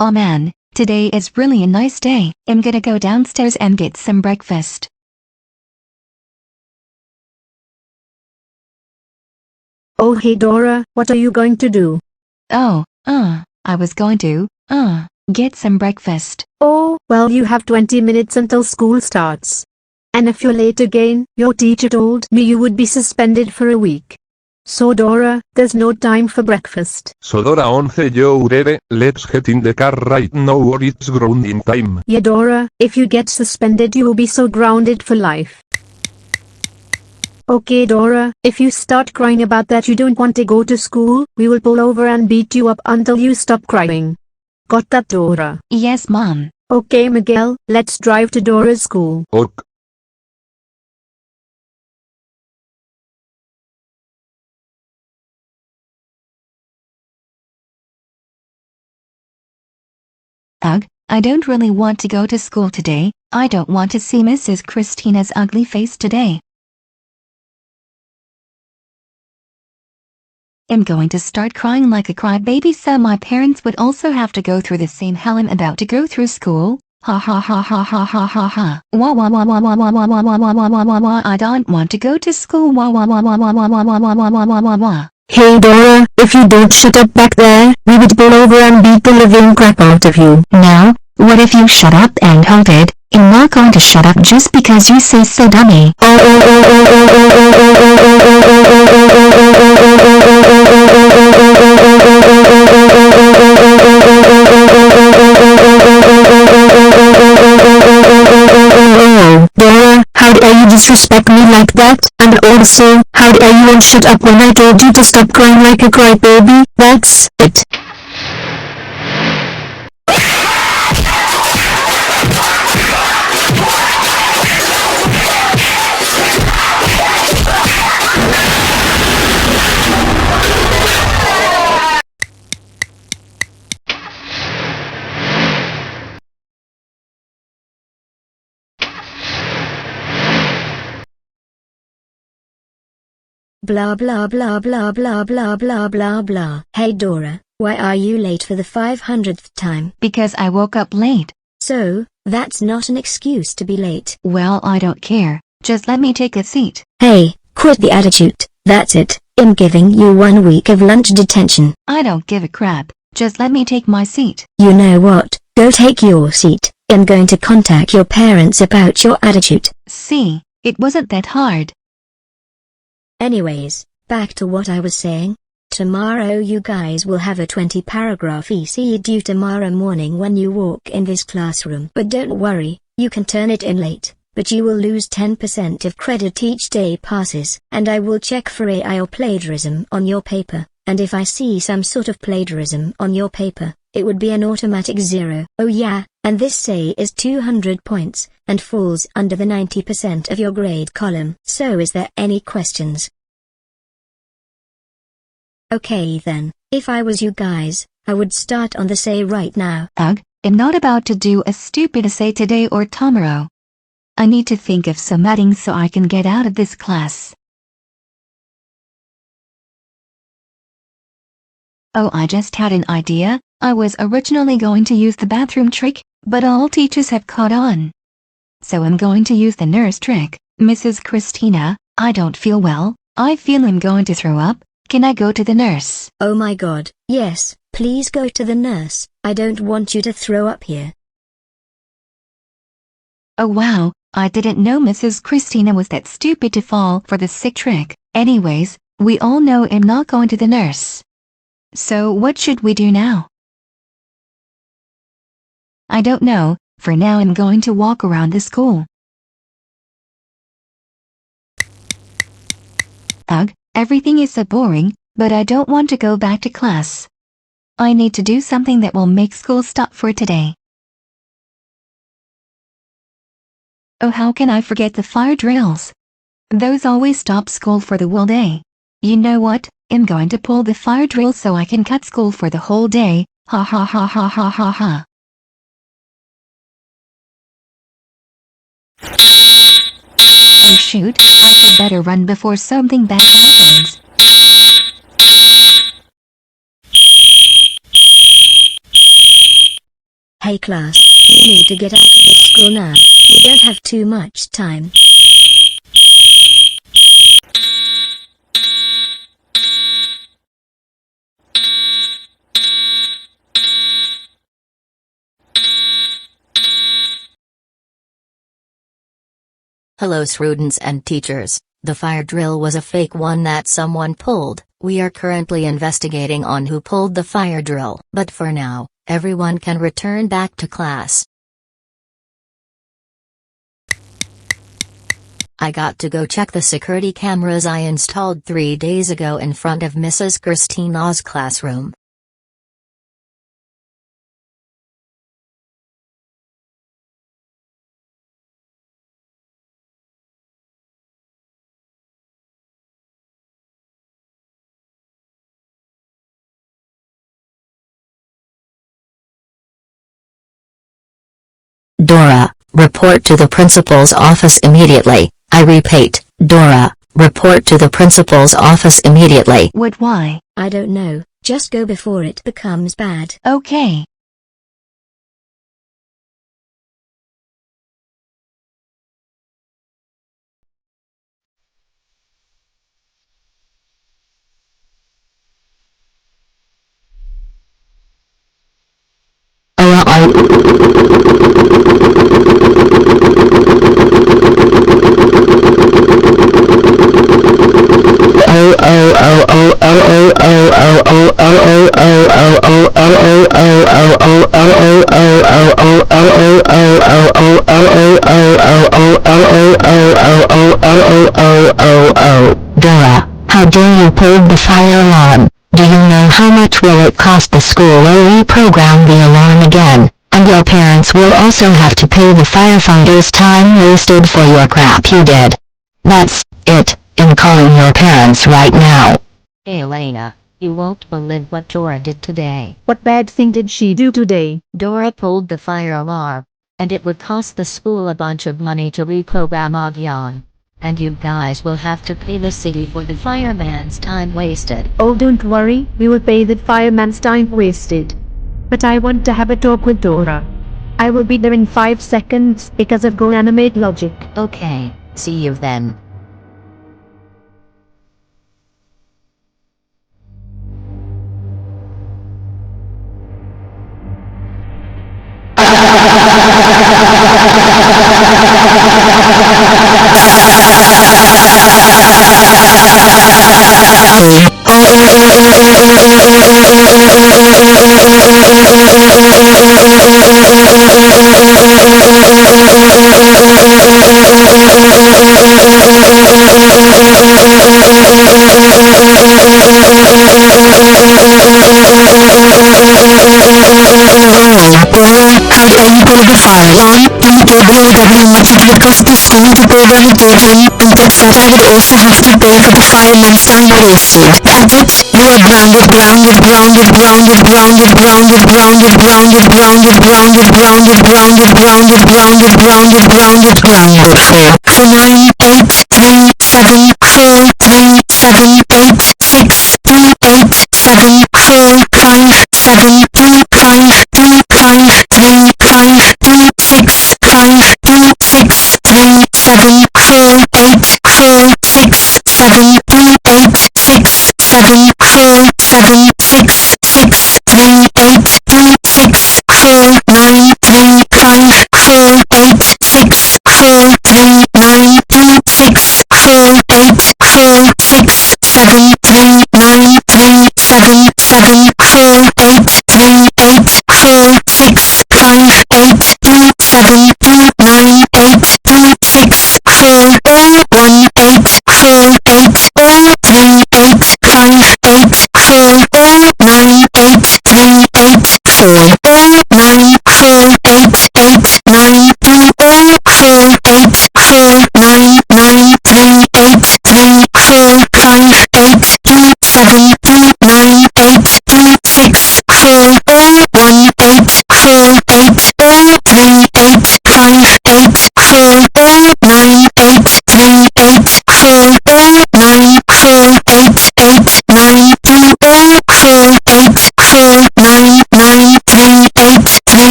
Aw man, today is really a nice day. I'm gonna go downstairs and get some breakfast. Oh hey Dora, what are you going to do? Oh, I was going to, get some breakfast. Oh, well you have 20 minutes until school starts. And if you're late again, your teacher told me you would be suspended for a week. So Dora, there's no time for breakfast. So Dora 11 yo Urere, let's get in the car right now or it's grounding time. Yeah Dora, if you get suspended you will be so grounded for life. Okay Dora, if you start crying about that you don't want to go to school, we will pull over and beat you up until you stop crying. Got that Dora? Yes mom. Okay Miguel, let's drive to Dora's school. Ok. Ugh, I don't really want to go to school today. I don't want to see Mrs. Christina's ugly face today. I'm going to start crying like a crybaby so my parents would also have to go through the same hell I'm about to go through school. Ha ha ha ha ha ha ha ha. Wah wah wah wah wah wah wah wah wah wah wah wah wah. I don't want to go to school. Wah wah wah wah wah wah wah wah wah wah wah wah wah. Hey Dora, if you don't shut up back there, we would pull over and beat the living crap out of you. Now, what if you shut up and hold it? I'm not going to shut up just because you say so, dummy. Dora, how dare you disrespect me like that? And also, how dare you won't shut up when I told you to stop crying like a crybaby? That's it. Blah blah blah blah blah blah blah blah blah. Hey Dora, why are you late for the 500th time? Because I woke up late. So, that's not an excuse to be late. Well, I don't care. Just let me take a seat. Hey, quit the attitude. That's it. I'm giving you 1 week of lunch detention. I don't give a crap. Just let me take my seat. You know what? Go take your seat. I'm going to contact your parents about your attitude. See, it wasn't that hard. Anyways, back to what I was saying. Tomorrow you guys will have a 20-paragraph essay due tomorrow morning when you walk in this classroom. But don't worry, you can turn it in late, but you will lose 10% of credit each day passes. And I will check for AI or plagiarism on your paper, and if I see some sort of plagiarism on your paper, it would be an automatic 0. Oh yeah, and this say is 200 points, and falls under the 90% of your grade column. So is there any questions? Okay then, if I was you guys, I would start on the say right now. Ugh, I'm not about to do a stupid essay today or tomorrow. I need to think of some adding so I can get out of this class. Oh, I just had an idea. I was originally going to use the bathroom trick, but all teachers have caught on. So I'm going to use the nurse trick. Mrs. Christina, I don't feel well. I feel I'm going to throw up. Can I go to the nurse? Oh my god, yes, please go to the nurse. I don't want you to throw up here. Oh wow, I didn't know Mrs. Christina was that stupid to fall for the sick trick. Anyways, we all know I'm not going to the nurse. So what should we do now? I don't know. For now I'm going to walk around the school. Ugh, everything is so boring, but I don't want to go back to class. I need to do something that will make school stop for today. Oh, how can I forget the fire drills? Those always stop school for the whole day. You know what? I'm going to pull the fire drill so I can cut school for the whole day. Ha ha ha ha ha ha ha. Oh shoot, I had better run before something bad happens. Hey class, we need to get out of this school now. We don't have too much time. Hello students and teachers, the fire drill was a fake one that someone pulled. We are currently investigating on who pulled the fire drill. But for now, everyone can return back to class. I got to go check the security cameras I installed 3 days ago in front of Mrs. Christina's classroom. Dora, report to the principal's office immediately. I repeat, Dora, report to the principal's office immediately. What, why? I don't know, just go before it becomes bad. Okay. Dora, how dare you pull the fire alarm? Do you know how much will it cost the school to reprogram the alarm again? And your parents will also have to pay the firefighters' time wasted for your crap you did. That's it. I'm calling your parents right now. Hey Elena, you won't believe what Dora did today. What bad thing did she do today? Dora pulled the fire alarm, and it would cost the school a bunch of money to reprogram again. And you guys will have to pay the city for the fireman's time wasted. Oh, don't worry, we will pay the fireman's time wasted. But I want to have a talk with Dora. I will be there in 5 seconds because of Go Animate logic. Okay, see you then.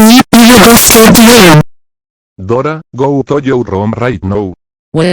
you will go start the alarm. Dora, go to your room right now. Well,